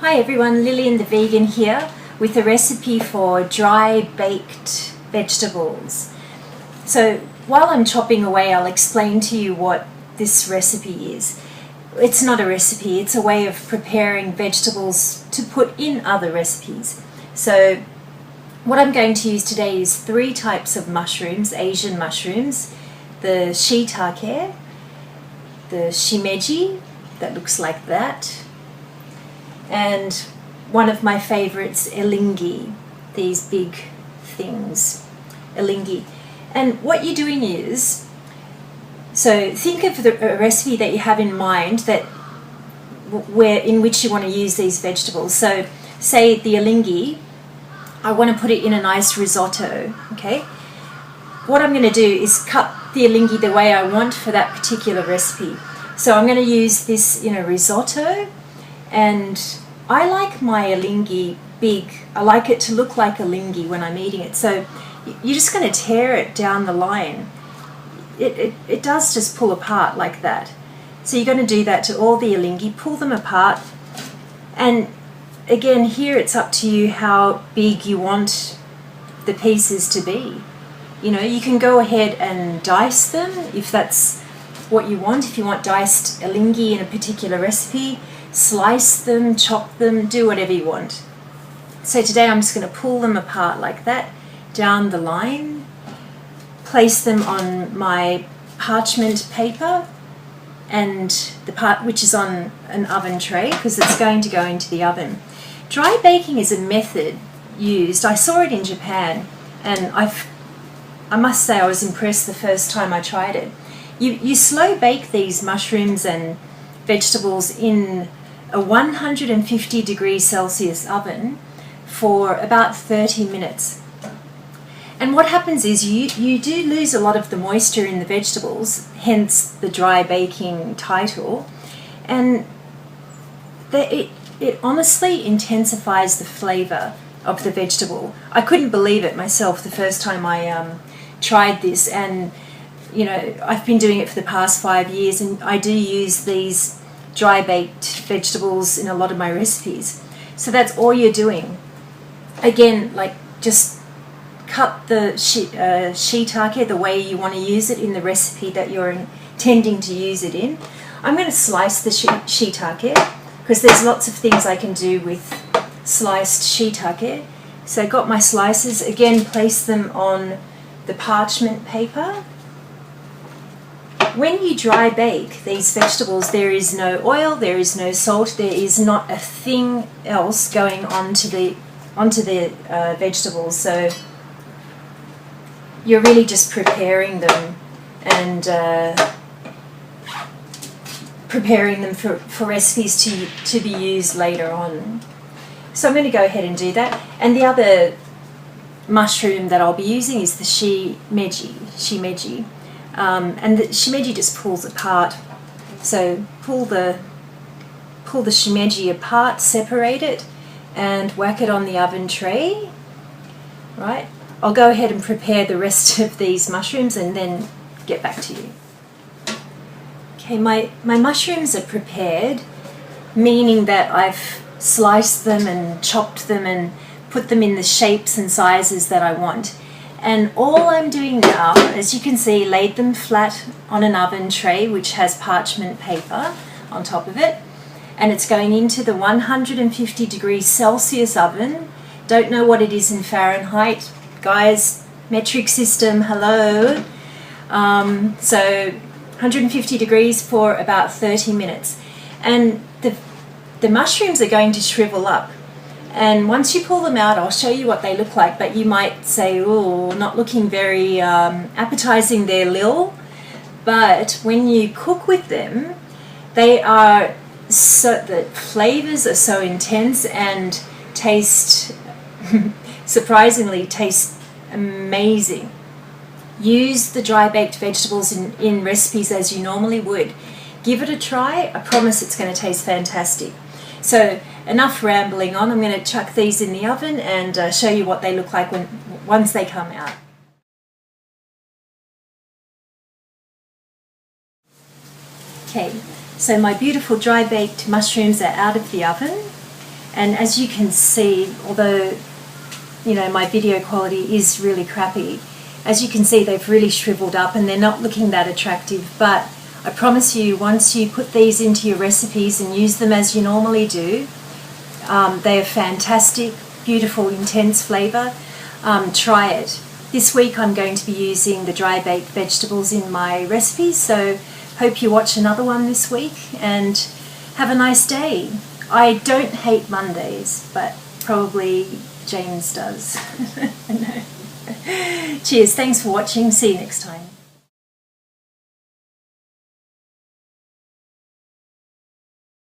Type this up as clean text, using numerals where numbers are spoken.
Hi everyone, Lillian the Vegan here with a recipe for dry baked vegetables. So while I'm chopping away, I'll explain to you what this recipe is. It's not a recipe, it's a way of preparing vegetables to put in other recipes. So what I'm going to use today is 3 types of mushrooms, Asian mushrooms: the shiitake, the shimeji, that looks like that, and one of my favorites, elingi, these big things, elingi. And what you're doing is, so think of a recipe that you have in mind that in which you want to use these vegetables. So say the elingi, I want to put it in a nice risotto, okay? What I'm going to do is cut the elingi the way I want for that particular recipe. So I'm going to use this in a risotto, and I like my elingi big. I like it to look like elingi when I'm eating it. So you're just going to tear it down the line. It does just pull apart like that. So you're going to do that to all the elingi, pull them apart. And again, here it's up to you how big you want the pieces to be. You know, you can go ahead and dice them if that's what you want. If you want diced elingi in a particular recipe, slice them, chop them, do whatever you want. So today I'm just going to pull them apart like that, down the line, place them on my parchment paper and the part which is on an oven tray, because it's going to go into the oven. Dry baking is a method used. I saw it in Japan, and I must say I was impressed the first time I tried it. You slow bake these mushrooms and vegetables in a 150 degrees Celsius oven for about 30 minutes. And what happens is you do lose a lot of the moisture in the vegetables, hence the dry baking title, and it honestly intensifies the flavour of the vegetable. I couldn't believe it myself the first time I tried this, and you know, I've been doing it for the past 5 years, and I do use these dry baked vegetables in a lot of my recipes. So that's all you're doing. Again, like, just cut the shiitake the way you want to use it in the recipe that you're intending to use it in. I'm going to slice the shiitake because there's lots of things I can do with sliced shiitake. So I got my slices, again place them on the parchment paper. When you dry bake these vegetables, there is no oil, there is no salt, there is not a thing else going onto the vegetables. So you're really just preparing them and preparing them for recipes to be used later on. So I'm going to go ahead and do that. And the other mushroom that I'll be using is the shimeji. And the shimeji just pulls apart. So pull the shimeji apart, separate it, and whack it on the oven tray. Right? I'll go ahead and prepare the rest of these mushrooms and then get back to you. Okay, my mushrooms are prepared, meaning that I've sliced them and chopped them and put them in the shapes and sizes that I want. And all I'm doing now, as you can see, laid them flat on an oven tray which has parchment paper on top of it, and it's going into the 150 degrees Celsius oven. Don't know what it is in Fahrenheit, guys, metric system, hello. So 150 degrees for about 30 minutes. And the mushrooms are going to shrivel up. And once you pull them out, I'll show you what they look like, but you might say, oh, not looking very appetizing there, Lil. But when you cook with them, they are the flavors are so intense and surprisingly taste amazing. Use the dry baked vegetables in recipes as you normally would. Give it a try. I promise it's going to taste fantastic. So enough rambling on. I'm going to chuck these in the oven and show you what they look like once they come out. Okay, so my beautiful dry baked mushrooms are out of the oven, And as you can see, although my video quality is really crappy, as you can see they've really shriveled up and they're not looking that attractive. But I promise you, once you put these into your recipes and use them as you normally do, they are fantastic, beautiful, intense flavour. Try it. This week I'm going to be using the dry baked vegetables in my recipes, so hope you watch another one this week and have a nice day. I don't hate Mondays, but probably James does. No. Cheers, thanks for watching, see you next time.